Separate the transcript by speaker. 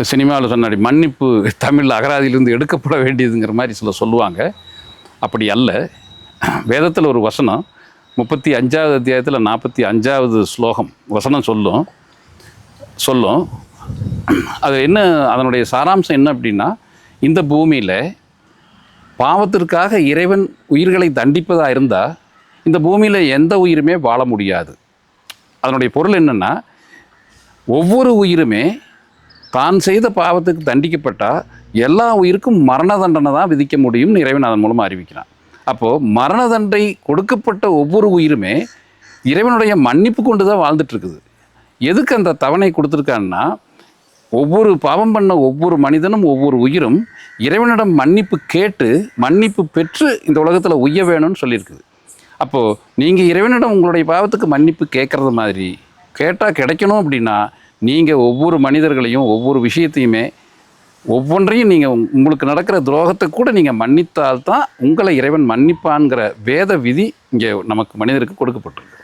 Speaker 1: சினிமாவில் சொன்னாடி மன்னிப்பு தமிழ் அகராதியிலிருந்து எடுக்கப்பட வேண்டியதுங்கிற மாதிரி சொல்லுவாங்க. அப்படி அல்ல. வேதத்தில் ஒரு வசனம் 35வது அத்தியாயத்தில் 45வது ஸ்லோகம் வசனம் சொல்லும். அது என்ன, அதனுடைய சாராம்சம் என்ன அப்படின்னா, இந்த பூமியில் பாவத்திற்காக இறைவன் உயிர்களை தண்டிப்பதாக இருந்தால் இந்த பூமியில் எந்த உயிருமே வாழ முடியாது. அதனுடைய பொருள் என்னென்னா, ஒவ்வொரு உயிருமே தான் செய்த பாவத்துக்கு தண்டிக்கப்பட்டால் எல்லா உயிருக்கும் மரண தண்டனை தான் விதிக்க முடியும்னு இறைவன் அதன் மூலமாக அறிவிக்கிறான். அப்போது மரண தண்டனை கொடுக்கப்பட்ட ஒவ்வொரு உயிருமே இறைவனுடைய மன்னிப்பு கொண்டு தான் வாழ்ந்துட்டுருக்குது. எதுக்கு அந்த தவணை கொடுத்துருக்கான்னா, ஒவ்வொரு பாவம் பண்ண ஒவ்வொரு மனிதனும் ஒவ்வொரு உயிரும் இறைவனிடம் மன்னிப்பு கேட்டு மன்னிப்பு பெற்று இந்த உலகத்தில் உய்ய வேணும்னு சொல்லியிருக்குது. அப்போது நீங்கள் இறைவனிடம் உங்களுடைய பாவத்துக்கு மன்னிப்பு கேட்குறது மாதிரி கேட்டால் கிடைக்கணும் அப்படின்னா, நீங்கள் ஒவ்வொரு மனிதர்களையும் ஒவ்வொரு விஷயத்தையுமே ஒவ்வொன்றையும் நீங்கள் உங்களுக்கு நடக்கிற துரோகத்தை கூட நீங்கள் மன்னித்தால்தான் உங்களை இறைவன் மன்னிப்பான்கிற வேத விதி இங்கே நமக்கு மனிதருக்கு கொடுக்கப்பட்டிருக்கு.